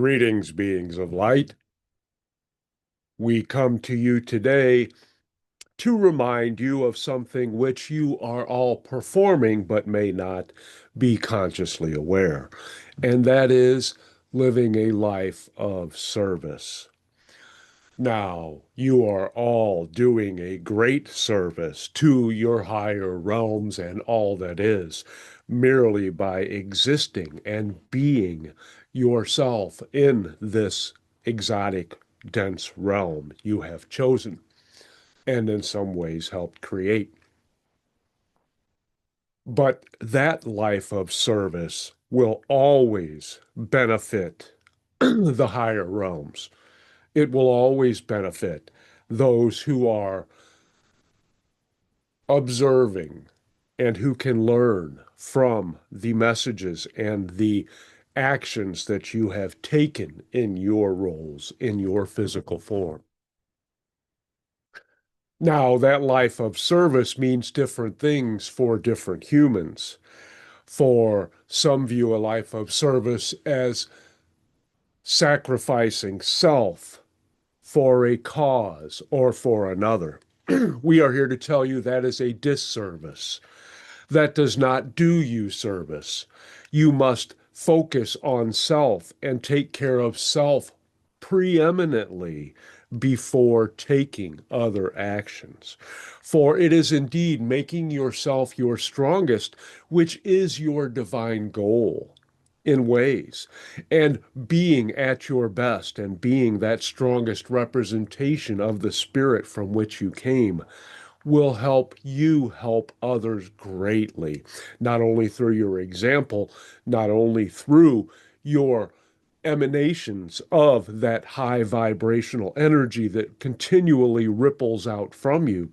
Greetings, beings of light. We come to you today to remind you of something which you are all performing but may not be consciously aware, and that is living a life of service. Now, you are all doing a great service to your higher realms and all that is, merely by existing and being yourself in this exotic, dense realm you have chosen and in some ways helped create. But that life of service will always benefit the higher realms. It will always benefit those who are observing and who can learn from the messages and the actions that you have taken in your roles, in your physical form. Now, that life of service means different things for different humans. For some view a life of service as sacrificing self for a cause or for another. We are here to tell you that is a disservice. That does not do you service. You must focus on self and take care of self preeminently before taking other actions. For it is indeed making yourself your strongest, which is your divine goal in ways, and being at your best and being that strongest representation of the spirit from which you came will help you help others greatly, not only through your example, not only through your emanations of that high vibrational energy that continually ripples out from you,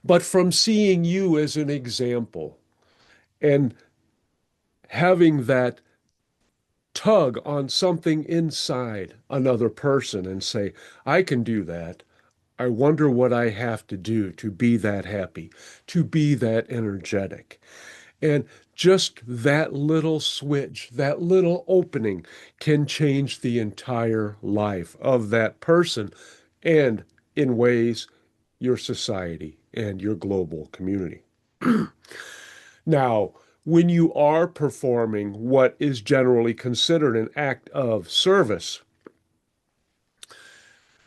but from seeing you as an example and having that tug on something inside another person and say, I can do that. I wonder what I have to do to be that happy, to be that energetic. And just that little switch, that little opening can change the entire life of that person and, in ways, your society and your global community. Now, when you are performing what is generally considered an act of service,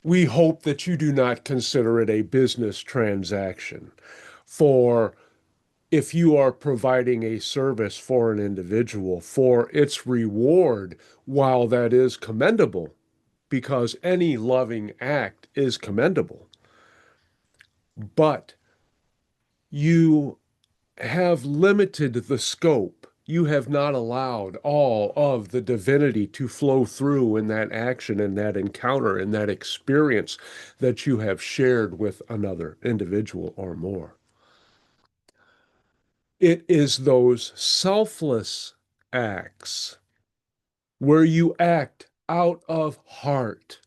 we hope that you do not consider it a business transaction. For if you are providing a service for an individual for its reward, while that is commendable, because any loving act is commendable, but you have limited the scope. You have not allowed all of the divinity to flow through in that action, in that encounter, in that experience that you have shared with another individual or more. It is those selfless acts where you act out of heart,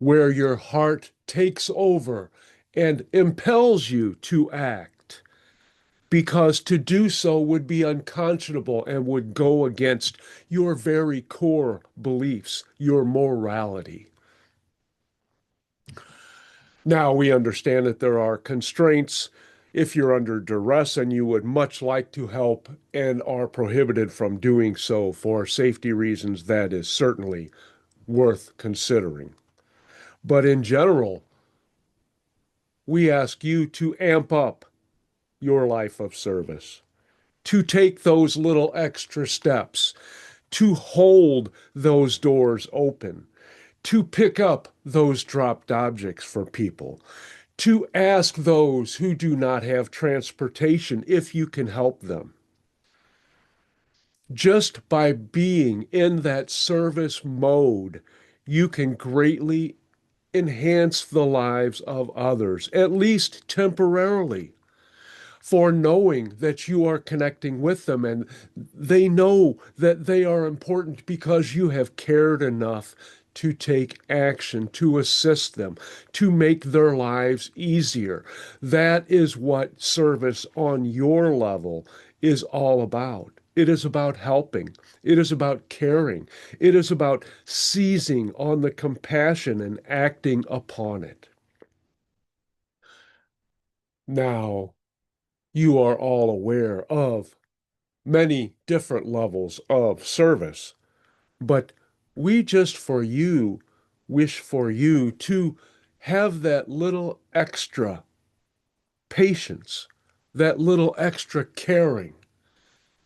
where your heart takes over and impels you to act, because to do so would be unconscionable and would go against your very core beliefs, your morality. Now, we understand that there are constraints if you're under duress and you would much like to help and are prohibited from doing so for safety reasons. That is certainly worth considering. But in general, we ask you to amp up your life of service, to take those little extra steps, to hold those doors open, to pick up those dropped objects for people, to ask those who do not have transportation if you can help them. Just by being in that service mode, you can greatly enhance the lives of others, at least temporarily, for knowing that you are connecting with them and they know that they are important because you have cared enough to take action, to assist them, to make their lives easier. That is what service on your level is all about. It is about helping. It is about caring. It is about seizing on the compassion and acting upon it. Now, you are all aware of many different levels of service, but we just for you wish for you to have that little extra patience, that little extra caring,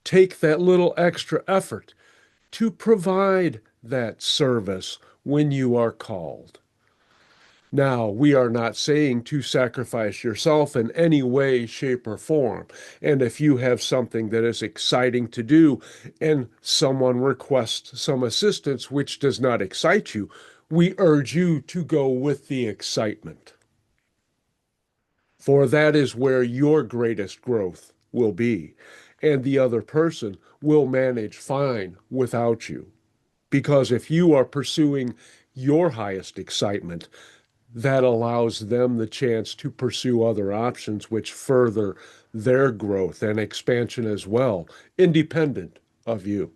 take that little extra effort to provide that service when you are called. Now, we are not saying to sacrifice yourself in any way, shape, or form. And if you have something that is exciting to do and someone requests some assistance which does not excite you, we urge you to go with the excitement. For that is where your greatest growth will be. And the other person will manage fine without you. Because if you are pursuing your highest excitement, that allows them the chance to pursue other options which further their growth and expansion as well, independent of you.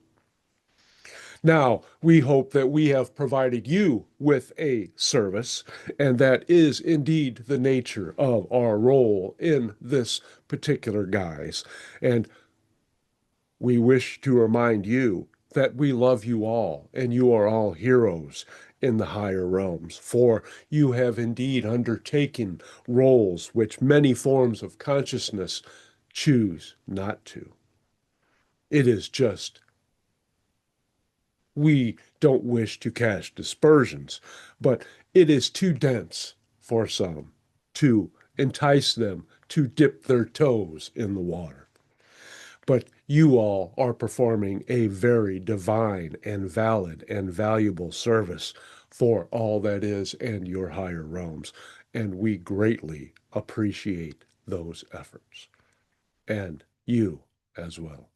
Now, we hope that we have provided you with a service, and that is indeed the nature of our role in this particular guise. And we wish to remind you that we love you all, and you are all heroes in the higher realms, for you have indeed undertaken roles which many forms of consciousness choose not to. It is just, we don't wish to cast dispersions, but it is too dense for some to entice them to dip their toes in the water. But you all are performing a very divine and valid and valuable service for all that is and your higher realms. And we greatly appreciate those efforts. And you as well.